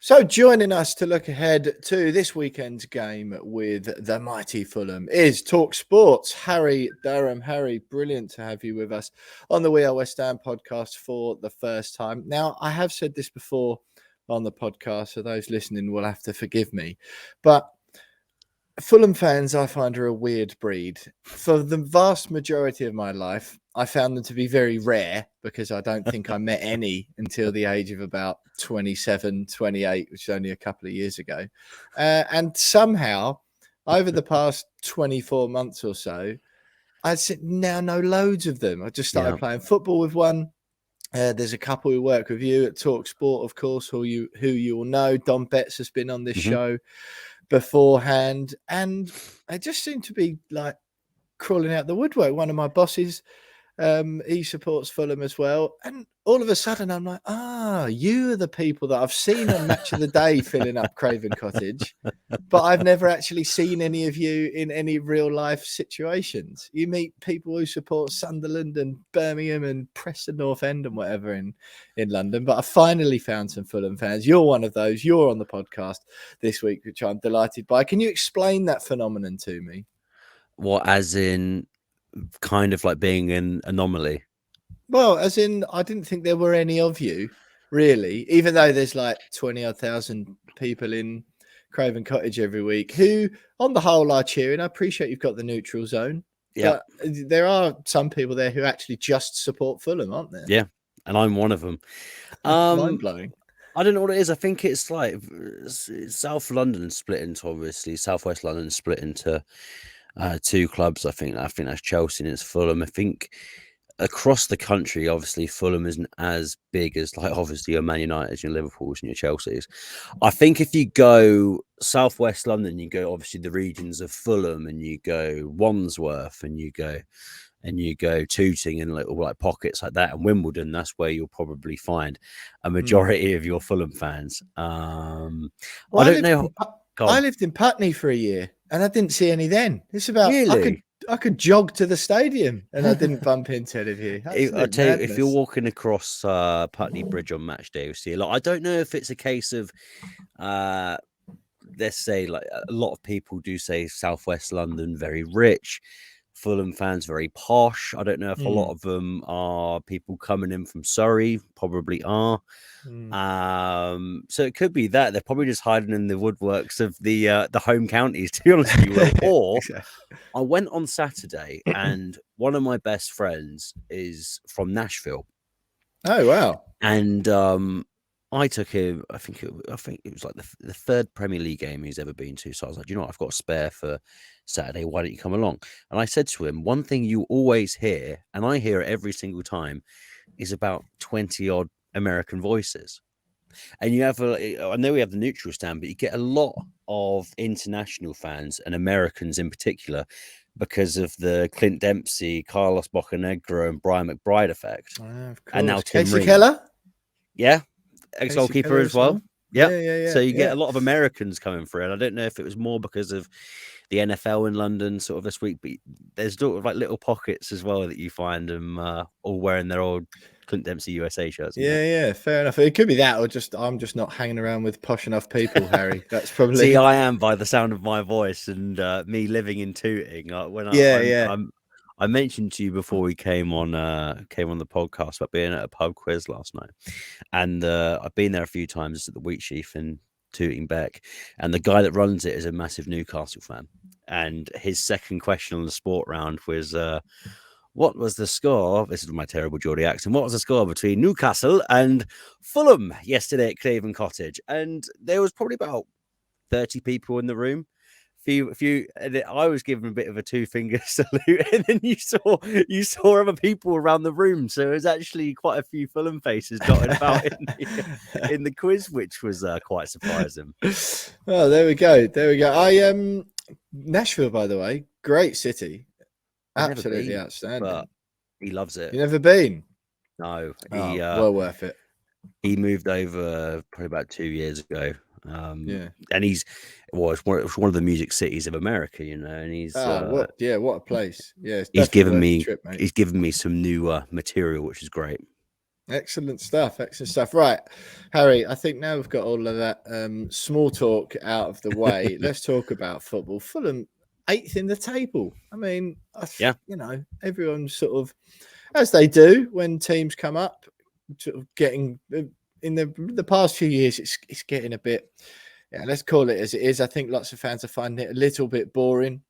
So joining us to look ahead to this weekend's game with the mighty Fulham is talkSPORT's Harry Durham. Harry, brilliant to have you with us on the We Are West Ham podcast for the first time. Now, I have said this before on the podcast, so those listening will have to forgive me, but Fulham fans, I find, are a weird breed. For the vast majority of my life, I found them to be very rare because I don't think I met any until the age of about 27, 28, which is only a couple of years ago. And somehow, over the past 24 months or so, I now know loads of them. I just started playing football with one. There's a couple who work with you at talkSPORT, of course, who you will know. Don Betts has been on this show beforehand, and I just seem to be like crawling out the woodwork. One of my bosses, he supports Fulham as well, and all of a sudden I'm like, you are the people that I've seen on Match of the Day filling up Craven Cottage, but I've never actually seen any of you in any real life situations. You meet people who support Sunderland and Birmingham and Preston North End and whatever in London, but I finally found some Fulham fans. You're one of those. You're on the podcast this week, which I'm delighted by. Can you explain that phenomenon to me? What, as in kind of like being an anomaly? Well, as in, I didn't think there were any of you, really, even though there's like 20,000 people in Craven Cottage every week who, on the whole, are cheering. I appreciate you've got the neutral zone. Yeah. But there are some people there who actually just support Fulham, aren't there? Yeah. And I'm one of them. Mind-blowing. I don't know what it is. I think it's like South London split into, obviously, Southwest London split into two clubs. I think that's Chelsea and it's Fulham. I think across the country, obviously, Fulham isn't as big as, like, obviously, your Man United, your Liverpools, and your Chelseas. I think if you go Southwest London, you go obviously the regions of Fulham, and you go Wandsworth, and you go Tooting, and little like pockets like that, and Wimbledon. That's where you'll probably find a majority of your Fulham fans. I don't know. I lived in Putney for a year, and I didn't see any then. It's about really. I could jog to the stadium and I didn't bump into any of you. I tell you, if you're walking across Putney Bridge on match day, you'll see a lot. I don't know if it's a case of, let's say, like a lot of people do say Southwest London very rich, Fulham fans very posh. I don't know if a lot of them are people coming in from Surrey, probably are. So it could be that they're probably just hiding in the woodworks of the home counties, to be honest with you. Or I went on Saturday, and one of my best friends is from Nashville. Oh wow! And I took him. I think it was like the third Premier League game he's ever been to. So I was like, you know what? I've got a spare for Saturday. Why don't you come along? And I said to him, one thing you always hear, and I hear it every single time, is about 20 odd American voices. And you have I know we have the neutral stand, but you get a lot of international fans and Americans in particular because of the Clint Dempsey, Carlos Bocanegra, and Brian McBride effect. And now Tim Casey Keller, ex-goalkeeper as well. Yeah. So you get a lot of Americans coming through, and I don't know if it was more because of the NFL in London sort of this week, but there's sort of like little pockets as well that you find them all wearing their old Clint Dempsey USA shirts. Yeah, fair enough. It could be that, or I'm just not hanging around with posh enough people, Harry. That's probably. See, I am by the sound of my voice and me living in Tooting. I mentioned to you before we came on the podcast about being at a pub quiz last night, and I've been there a few times at the Wheat Sheaf in Tooting Beck, and the guy that runs it is a massive Newcastle fan, and his second question on the sport round was, what was the score? This is my terrible Geordie accent. What was the score between Newcastle and Fulham yesterday at Craven Cottage? And there was probably about 30 people in the room. I was given a bit of a two-finger salute, and then you saw other people around the room. So it was actually quite a few Fulham faces dotted about in the quiz, which was quite surprising. Oh, there we go. Nashville, by the way, great city. Absolutely outstanding. But he loves it. You never been? No. Well worth it. He moved over probably about 2 years ago. And it's one of the music cities of America, you know. And he's what a place. Yeah, he's given me some new material, which is great. Excellent stuff. Excellent stuff. Right, Harry, I think now we've got all of that small talk out of the way. Let's talk about football. Fulham, 8th in the table. I mean, Yeah. everyone's sort of, as they do when teams come up, sort of getting in the past few years, it's getting a bit, let's call it as it is. I think lots of fans are finding it a little bit boring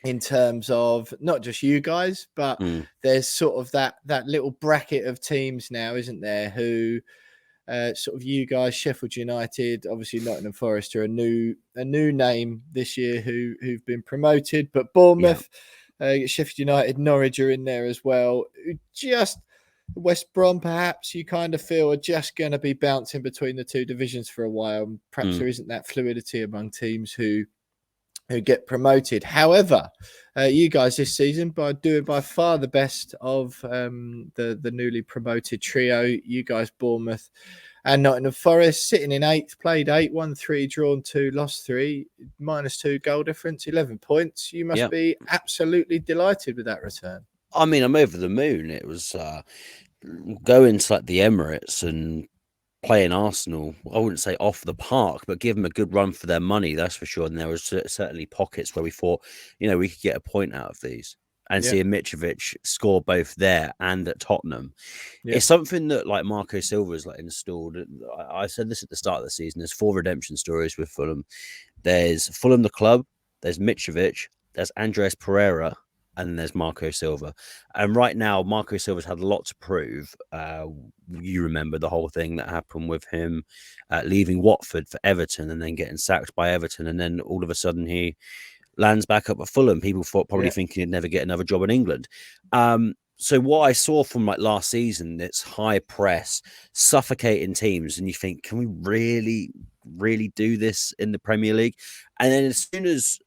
in terms of not just you guys, but there's sort of that little bracket of teams now, isn't there, who sort of you guys, Sheffield United, obviously Nottingham Forest are a new name this year who've been promoted, but Bournemouth, Sheffield United, Norwich are in there as well. Just West Brom, perhaps you kind of feel are just going to be bouncing between the two divisions for a while. Perhaps there isn't that fluidity among teams who get promoted. However, you guys this season doing by far the best of the newly promoted trio. You guys, Bournemouth and Nottingham Forest, sitting in 8th, played 8, won 3, drawn 2, lost 3, -2 goal difference, 11 points. You must be absolutely delighted with that return. I mean, I'm over the moon. It was going to like the Emirates and playing Arsenal, I wouldn't say off the park, but give them a good run for their money, that's for sure. And there was certainly pockets where we thought, we could get a point out of these. And seeing Mitrovic score both there and at Tottenham. It's something that like Marco Silva has like installed. I said this at the start of the season. There's 4 redemption stories with Fulham. There's Fulham the club, there's Mitrovic, there's Andres Pereira, and there's Marco Silva. And right now, Marco Silva's had a lot to prove. You remember the whole thing that happened with him leaving Watford for Everton and then getting sacked by Everton. And then all of a sudden he lands back up at Fulham. People probably thinking he'd never get another job in England. So what I saw from like last season, it's high press, suffocating teams. And you think, can we really do this in the Premier League? And then as soon as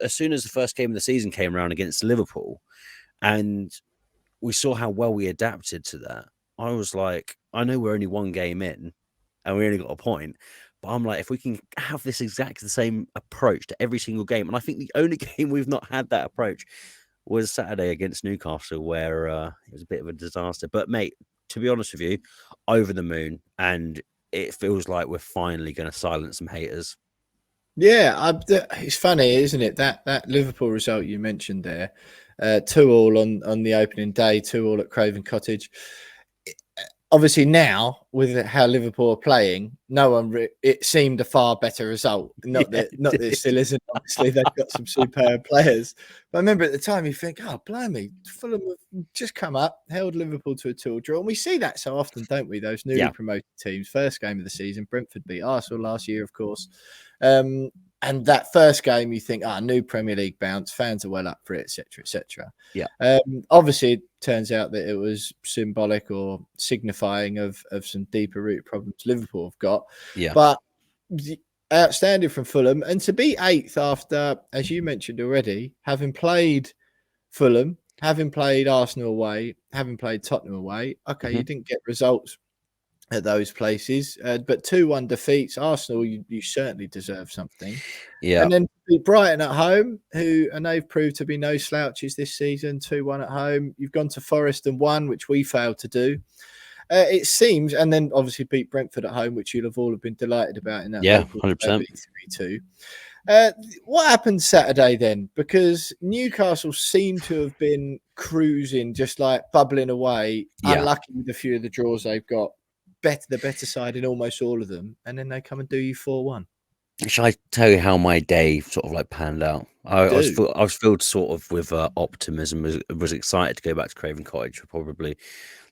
the first game of the season came around against Liverpool, and we saw how well we adapted to that, I was like, I know we're only 1 game in and we only got a point, but I'm like, if we can have this exactly the same approach to every single game, and I think the only game we've not had that approach was Saturday against Newcastle, where it was a bit of a disaster. But mate, to be honest with you, over the moon, and it feels like we're finally going to silence some haters. Yeah, it's funny, isn't it? That Liverpool result you mentioned there, 2-2 on the opening day, 2-2 at Craven Cottage. Obviously, now with how Liverpool are playing, it seemed a far better result. Not that it still isn't. Obviously, they've got some superb players. But I remember at the time, you think, "Oh, blimey, Fulham have just come up, held Liverpool to a 2-2 draw." And we see that so often, don't we? Those newly promoted teams. First game of the season, Brentford beat Arsenal last year, of course. And that first game, you think, new Premier League bounce, fans are well up for it, etc., etc. Yeah. Obviously, it turns out that it was symbolic or signifying of some deeper root problems Liverpool have got. Yeah. But outstanding from Fulham, and to be 8th after, as you mentioned already, having played Fulham, having played Arsenal away, having played Tottenham away. Okay, you didn't get results at those places, but 2-1 defeats. Arsenal, you certainly deserve something. Yeah. And then Brighton at home, and they've proved to be no slouches this season, 2-1 at home. You've gone to Forest and won, which we failed to do. It seems, and then obviously beat Brentford at home, which you'll have all been delighted about in that. 100%. 3-2. What happened Saturday then? Because Newcastle seem to have been cruising, just like bubbling away, unlucky with a few of the draws they've got. The better side in almost all of them, and then they come and do you 4-1. Shall I tell you how my day sort of like panned out? I was filled sort of with optimism. Was excited to go back to Craven Cottage for probably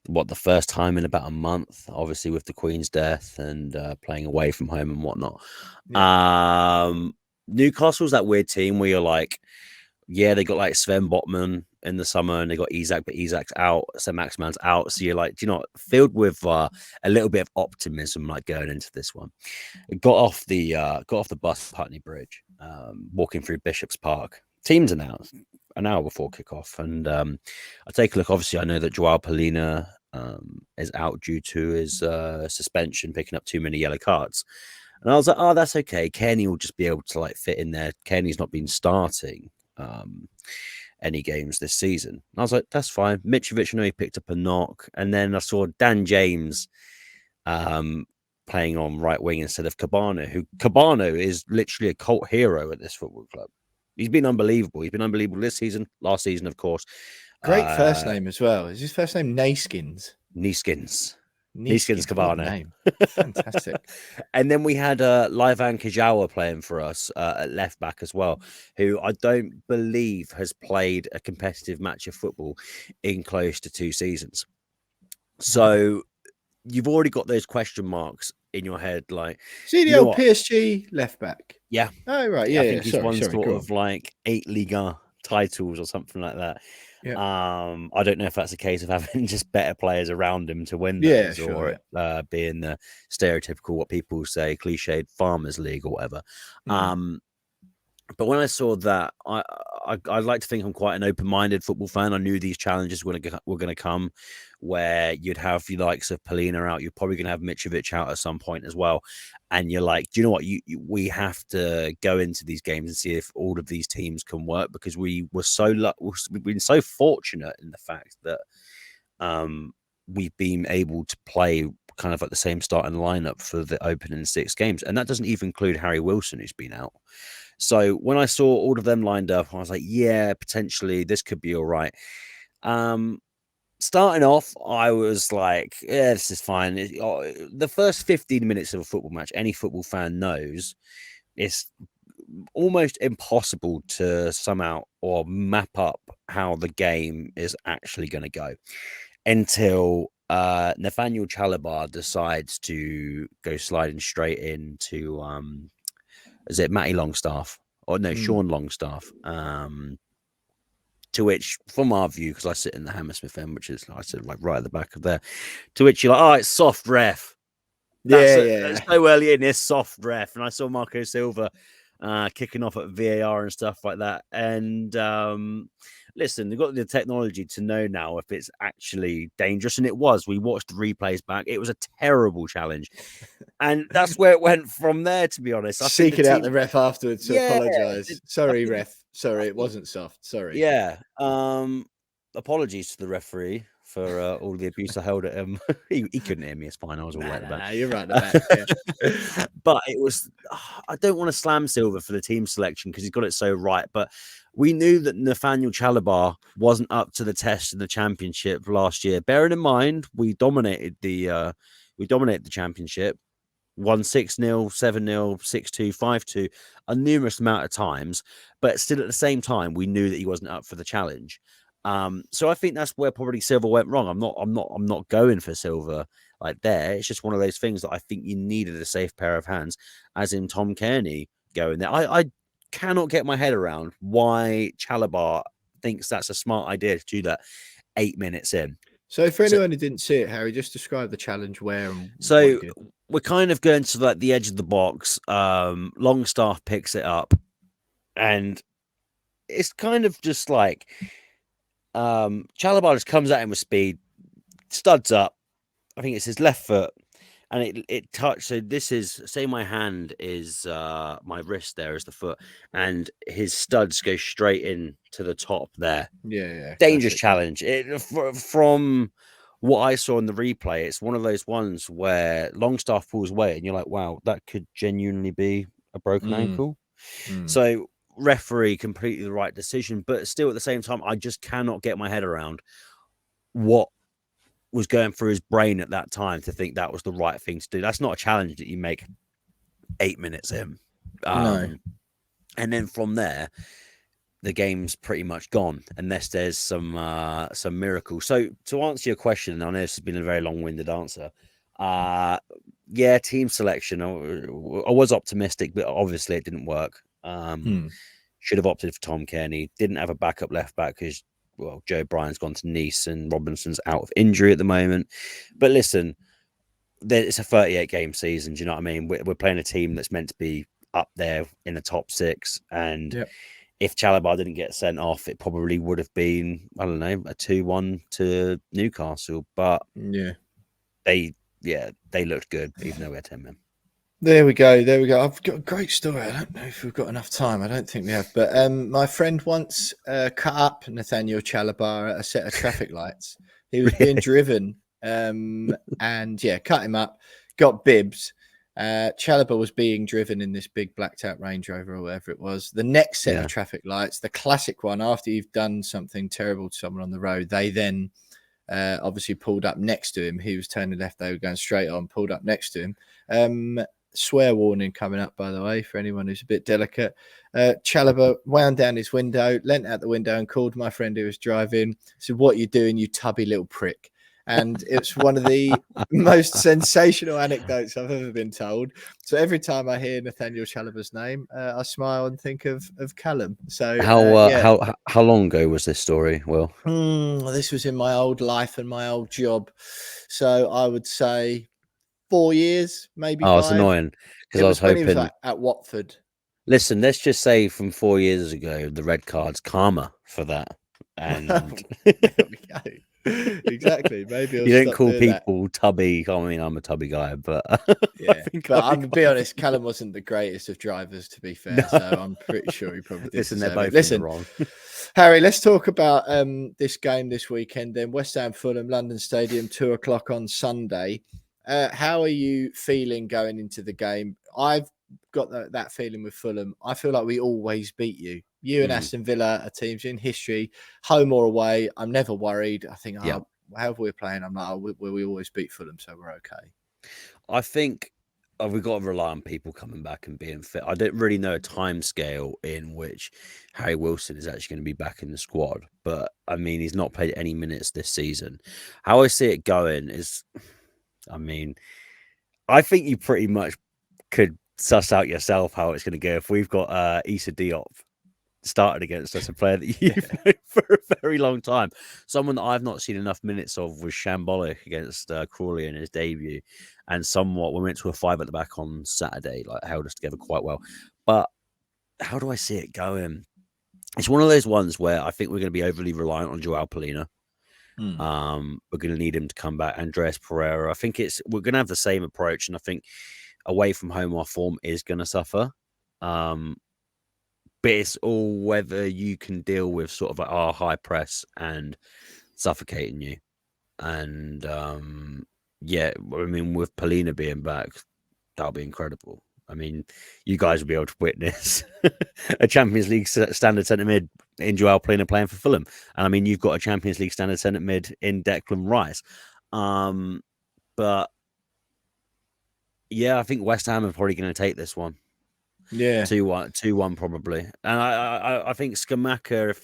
the first time in about a month. Obviously with the Queen's death and playing away from home and whatnot. Yeah. Newcastle's that weird team where you're like, they got like Sven Botman in the summer, and they got Isak, but Isak's out, so Maximan's out. So you're like, filled with a little bit of optimism, like going into this one. Got off the bus, Putney Bridge, walking through Bishop's Park. Teams announced an hour before kickoff, and I take a look. Obviously, I know that Joao Polina is out due to his suspension, picking up too many yellow cards. And I was like, oh, that's okay. Kenny will just be able to like fit in there. Kenny's not been starting. any games this season. And I was like, that's fine. Mitrovic, I know he picked up a knock. And then I saw Dan James playing on right wing instead of Cabano is literally a cult hero at this football club. He's been unbelievable. He's been unbelievable this season, last season, of course. Great first name as well. Is his first name Naiskins? Neeskins Cabano. Name. Fantastic. And then we had Livan Kajawa playing for us at left back as well, who I don't believe has played a competitive match of football in close to 2 seasons. So you've already got those question marks in your head, like, see the old PSG left back. Yeah. Oh right. Yeah. I think he's won sort of like 8 Liga titles or something like that. Yeah. I don't know if that's a case of having just better players around him to win those, or being the stereotypical, what people say, cliched farmers league or whatever. But when I saw that, I like to think I'm quite an open-minded football fan. I knew these challenges were going to come, where you'd have the likes of Polina out. You're probably going to have Mitrovic out at some point as well. And you're like, do you know what? We have to go into these games and see if all of these teams can work, because we've been so fortunate in the fact that we've been able to play kind of at the same starting lineup for the opening 6 games, and that doesn't even include Harry Wilson, who's been out. So when I saw all of them lined up, I was like, yeah, potentially this could be all right. Starting off, I was like, yeah, this is fine. The first 15 minutes of a football match, any football fan knows, it's almost impossible to sum out or map up how the game is actually going to go until Nathaniel Chalabar decides to go sliding straight into is it Matty Longstaff? Or no, Sean Longstaff. To which, from our view, because I sit in the Hammersmith end, which is, I sit like right at the back of there, to which you're like, oh, it's soft ref. That's so early in this soft ref. And I saw Marco Silva kicking off at VAR and stuff like that. And listen, they've got the technology to know now if it's actually dangerous. And it was. We watched the replays back. It was a terrible challenge. And that's where it went from there, to be honest. Seeking out the ref afterwards to apologise. Sorry, ref. Sorry, it wasn't soft. Sorry. Yeah. Apologies to the referee for all the abuse I held at him. he couldn't hear me. It's fine. I was all right about it. You're right about it. But it was, I don't want to slam Silva for the team selection because he's got it so right. But we knew that Nathaniel Chalabar wasn't up to the test in the championship last year. Bearing in mind, we dominated the championship. Won 6-0, 7-0, 6-2, 5-2 a numerous amount of times, but still at the same time, we knew that he wasn't up for the challenge. So I think that's where probably Silva went wrong. I'm not going for Silva like there. It's just one of those things that I think you needed a safe pair of hands, as in Tom Kearney going there. I cannot get my head around why Chalabar thinks that's a smart idea to do that 8 minutes in. So for anyone who didn't see it, Harry, just describe the challenge where and so we're kind of going to like the edge of the box. Longstaff picks it up, and it's kind of just like Chalabar just comes at him with speed, studs up. I think it's his left foot, and it touched. So this is, say my hand is my wrist, there is the foot, and his studs go straight in to the top there. Yeah. Dangerous challenge. From what I saw in the replay, it's one of those ones where Longstaff pulls away and you're like, wow, that could genuinely be a broken ankle. So referee, completely the right decision, but still at the same time, I just cannot get my head around what was going through his brain at that time to think that was the right thing to do. That's not a challenge that you make 8 minutes in. No. And then from there, the game's pretty much gone unless there's some miracle. So to answer your question, I know this has been a very long-winded answer. Team selection. I was optimistic, but obviously it didn't work. Should have opted for Tom Kearney. Didn't have a backup left back because, well, Joe Bryan's gone to Nice and Robinson's out of injury at the moment. But listen, it's a 38-game season. Do you know what I mean? We're playing a team that's meant to be up there in the top 6, and if Chalabar didn't get sent off, it probably would have been, I don't know, a 2-1 to Newcastle. But they looked good, even though we had 10 men. There we go. There we go. I've got a great story. I don't know if we've got enough time. I don't think we have. But my friend once cut up Nathaniel Chalabar at a set of traffic lights. He was being driven and cut him up, got bibs. Chalabar was being driven in this big blacked out Range Rover or whatever it was. The next set of traffic lights, the classic one, after you've done something terrible to someone on the road, they then obviously pulled up next to him. He was turning left. They were going straight on, pulled up next to him. Swear warning coming up, by the way, for anyone who's a bit delicate. Chalabar wound down his window, leant out the window and called my friend who was driving, said, "What are you doing, you tubby little prick?" And it's one of the most sensational anecdotes I've ever been told. So every time I hear Nathaniel Chalabar's name, I smile and think of Callum. So how long ago was this story? Well, this was in my old life and my old job. So I would say 4 years, maybe 5. It's annoying because I was hoping when he was at Watford. Listen, let's just say from 4 years ago, the red card's karma for that. And there we go. Exactly. Maybe you don't call people tubby. I mean, I'm a tubby guy, but but I'm to be honest, Callum wasn't the greatest of drivers, to be fair. No. So I'm pretty sure he probably did. They're both wrong. Harry, let's talk about this game this weekend. Then West Ham, Fulham, London Stadium, 2:00 on Sunday. How are you feeling going into the game? I've got that feeling with Fulham. I feel like we always beat you. You and Aston Villa are teams in history, home or away. I'm never worried. I think, however we're playing, I'm like, we always beat Fulham, so we're okay. I think we've got to rely on people coming back and being fit. I don't really know a time scale in which Harry Wilson is actually going to be back in the squad. But, I mean, he's not played any minutes this season. How I see it going is, I mean, I think you pretty much could suss out yourself how it's going to go. If we've got Issa Diop started against us, a player that you've known for a very long time, someone that I've not seen enough minutes of was shambolic against Crawley in his debut, and somewhat we went to a 5 at the back on Saturday, like held us together quite well. But how do I see it going? It's one of those ones where I think we're going to be overly reliant on Joao Polina. We're going to need him to come back. Andreas Pereira. I think we're going to have the same approach, and I think away from home our form is going to suffer. But it's all whether you can deal with sort of like our high press and suffocating you. And I mean, with Polina being back, that'll be incredible. I mean, you guys will be able to witness a Champions League standard centre mid in Joao Polina playing for Fulham. And I mean, you've got a Champions League standard centre mid in Declan Rice. But yeah, I think West Ham are probably going to take this one. Yeah, 2-1 probably. And I think Scamacca,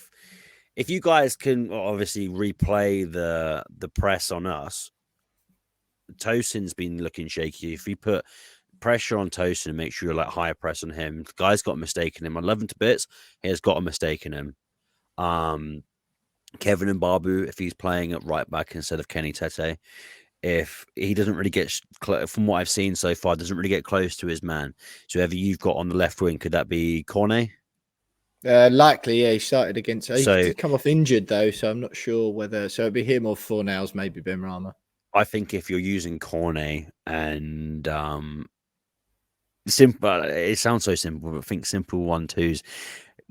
if you guys can obviously replay the press on us, Tosin's been looking shaky. If you put pressure on Tosin and make sure you're like higher press on him, the guy's got a mistake in him. I love him to bits. He has got a mistake in him. Kevin Mbabu, if he's playing at right back instead of Kenny Tete, if he doesn't really get, from what I've seen so far, doesn't really get close to his man. So whoever you've got on the left wing, could that be Cornet? Likely, yeah. He started against. He did come off injured though, so I'm not sure whether. So it'd be him or Fornals, maybe Ben Rama. I think if you're using Cornet and simple, it sounds so simple, but I think simple 1-2s.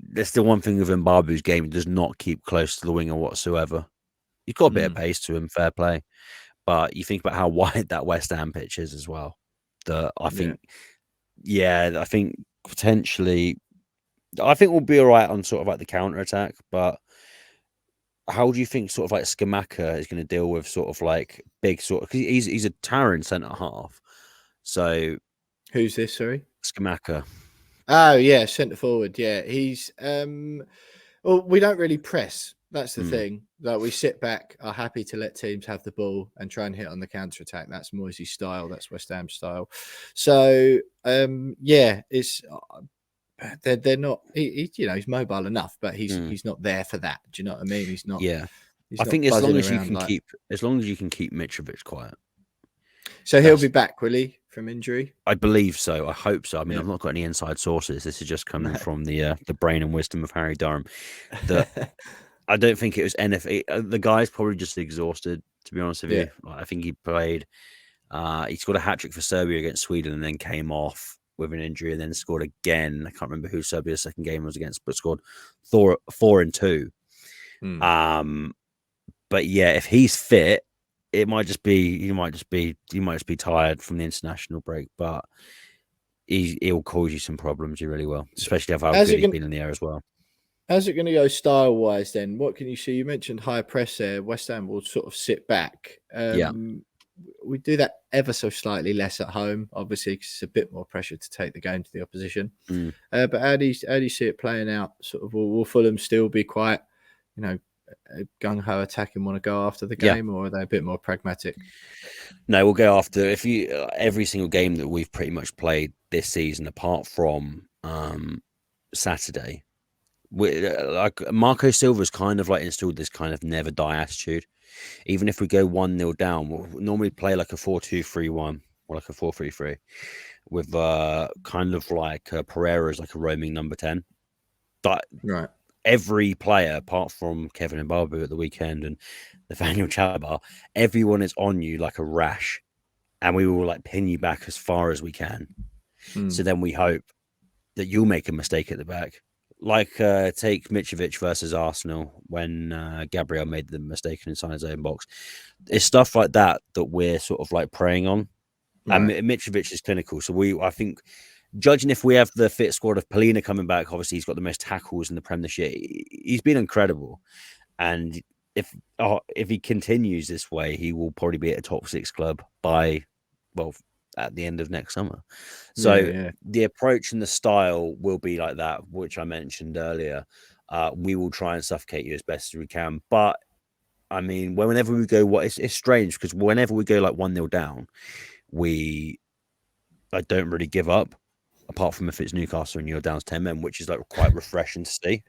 That's the one thing with Mbabu's game; he does not keep close to the winger whatsoever. He's got a bit of pace to him, fair play. But you think about how wide that West Ham pitch is as well. That I think, I think potentially, I think we'll be all right on sort of like the counter attack. But how do you think sort of like Scamacca is going to deal with sort of like big sort of, because he's a towering centre half. So who's this? Sorry, Scamacca. Oh yeah, centre forward. Yeah, he's well, we don't really press. That's the thing. Like we sit back, are happy to let teams have the ball and try and hit on the counter attack. That's Moyes' style. That's West Ham style. So it's they're not. He's mobile enough, but he's not there for that. Do you know what I mean? He's not. Yeah, I think as long as you can keep Mitrovic quiet. So he'll be back, will he, from injury? I believe so. I hope so. I mean, I've not got any inside sources. This is just coming from the brain and wisdom of Harry Durham. That I don't think it was anything. The guy's probably just exhausted, to be honest with you. Like, I think he played He scored a hat-trick for Serbia against Sweden and then came off with an injury and then scored again. I can't remember who Serbia's second game was against, but scored 4 and 2. But yeah, if he's fit, it might just be you might just be tired from the international break, but he'll cause you some problems. You really will, especially how good he's been in the air as well. How's it going to go style-wise then? What can you see? You mentioned high press there. West Ham will sort of sit back. We do that ever so slightly less at home, obviously, because it's a bit more pressure to take the game to the opposition. But how do you see it playing out? Sort of, will Fulham still be quite, gung-ho attacking, want to go after the game, or are they a bit more pragmatic? No, we'll go after every single game that we've pretty much played this season, apart from Saturday. Like Marco Silva's kind of like installed this kind of never die attitude. Even if we go 1-0 down, we'll normally play like a 4-2-3-1 or like a 4-3-3 with kind of like Pereira as like a roaming number 10. But every player, apart from Kevin Mbabu at the weekend and Nathaniel Chalobah, everyone is on you like a rash, and we will like pin you back as far as we can. So then we hope that you'll make a mistake at the back. Like take Mitrovic versus Arsenal when Gabriel made the mistake inside his own box. It's stuff like that we're sort of like preying on. And Mitrovic is clinical. So I think, judging if we have the fit squad of Polina coming back, obviously he's got the most tackles in the Premiership. He's been incredible. And if he continues this way, he will probably be at a top 6 club at the end of next summer. So the approach and the style will be like that, which I mentioned earlier. We will try and suffocate you as best as we can. But I mean, whenever we go, it's strange because whenever we go like 1-0 down, I don't really give up, apart from if it's Newcastle and you're down to 10 men, which is like quite refreshing to see.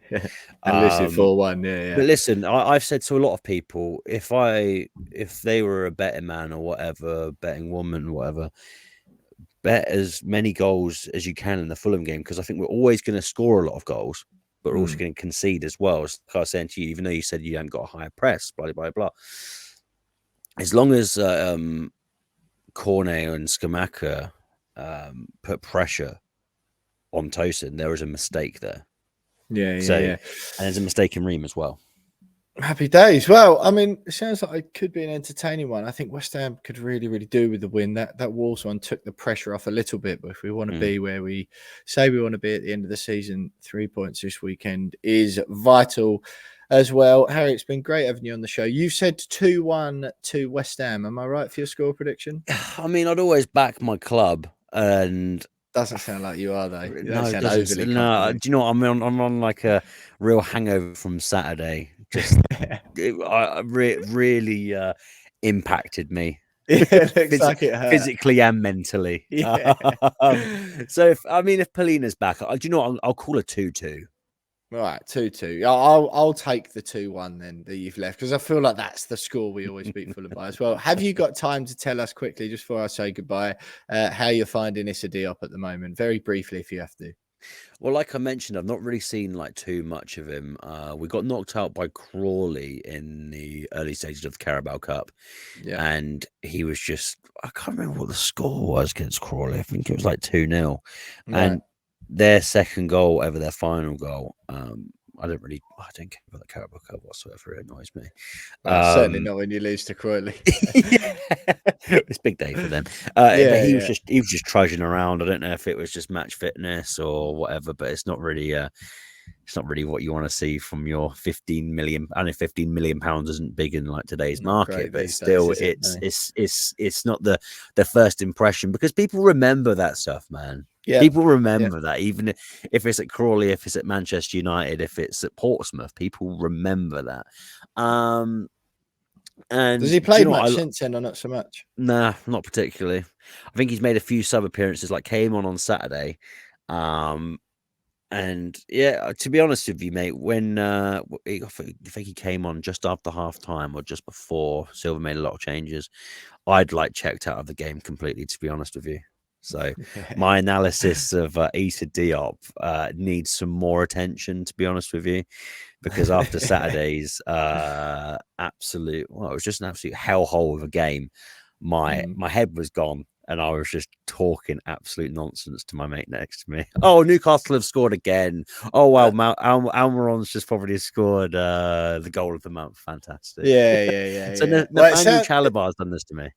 And listen, 4-1, But listen, I've said to a lot of people, if they were a betting man or whatever, betting woman, whatever, bet as many goals as you can in the Fulham game, because I think we're always going to score a lot of goals, but we're also going to concede as well. As I was saying to you, even though you said you haven't got a higher press, blah, blah, blah. As long as Cornet and Skamaka put pressure on Tosin, there was a mistake there. And there's a mistake in Ream as well. Happy days. Well, I mean, it sounds like it could be an entertaining one. I think West Ham could really, really do with the win. That Wolves one took the pressure off a little bit, but if we want to be where we say we want to be at the end of the season, 3 points this weekend is vital as well. Harry, it's been great having you on the show. You said 2-1 to West Ham. Am I right for your score prediction? I mean, I'd always back my club, and doesn't sound like you are, though. You do you know what? I'm on like a real hangover from Saturday. Just really impacted me. Like it hurt. Physically and mentally. So if Polina's back, do you know what? I'll call a 2-2. Right, 2-2. I'll take the 2-1 then that you've left, because I feel like that's the score we always beat Fulham by as well. Have you got time to tell us quickly, just before I say goodbye, how you're finding Issa Diop at the moment? Very briefly, if you have to. Well, like I mentioned, I've not really seen like too much of him. We got knocked out by Crawley in the early stages of the Carabao Cup. And he was I can't remember what the score was against Crawley. I think it was like 2-0. And their second goal over their final goal, I don't care about the Carabao Cup whatsoever. It annoys me. Certainly not when you lose to Crawley. It's a big day for them. But he was just trudging around. I don't know if it was just match fitness or whatever, but it's not really what you want to see from your 15 million. I know 15 million pounds isn't big in like today's market, but still, it's not the first impression, because people remember that stuff, man. People remember that, even if it's at Crawley, if it's at Manchester United, if it's at Portsmouth, people remember that. And does he play much since then, or not so much? Nah, not particularly. I think he's made a few sub appearances, like came on Saturday. And yeah, to be honest with you, mate, when I think he came on just after half time or just before Silva made a lot of changes, I'd like checked out of the game completely, to be honest with you. So my analysis of Issa Diop needs some more attention, to be honest with you, because after Saturday's it was just an absolute hellhole of a game. my head was gone. And I was just talking absolute nonsense to my mate next to me. Oh, Newcastle have scored again. Oh, well, Almiron's just probably scored the goal of the month. Fantastic. Yeah. So Well, Nathaniel Chalobah's done this to me.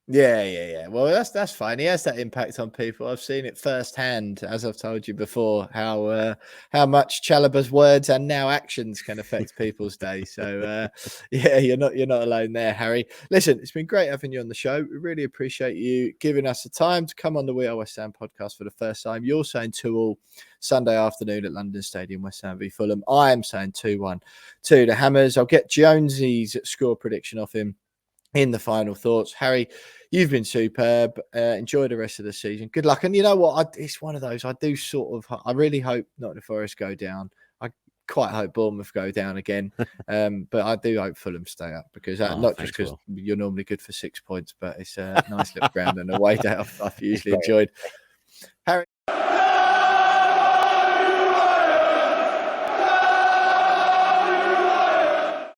Yeah. Well, that's fine. He has that impact on people. I've seen it firsthand, as I've told you before, how much Chalobah's words and now actions can affect people's day. So yeah, you're not alone there, Harry. Listen, it's been great having you on the show. We really appreciate you giving us the time to come on the We Are West Ham podcast for the first time. You're saying 2-2 Sunday afternoon at London Stadium, West Ham v Fulham. I am saying 2-1 to the Hammers. I'll get Jonesy's score prediction off him in the final thoughts. Harry, you've been superb. Enjoy the rest of the season. Good luck. And you know what? It's one of those. I really hope Nottingham Forest go down. I quite hope Bournemouth go down again. But I do hope Fulham stay up because not just because you're normally good for 6 points, but it's a nice little ground and away day I've usually enjoyed.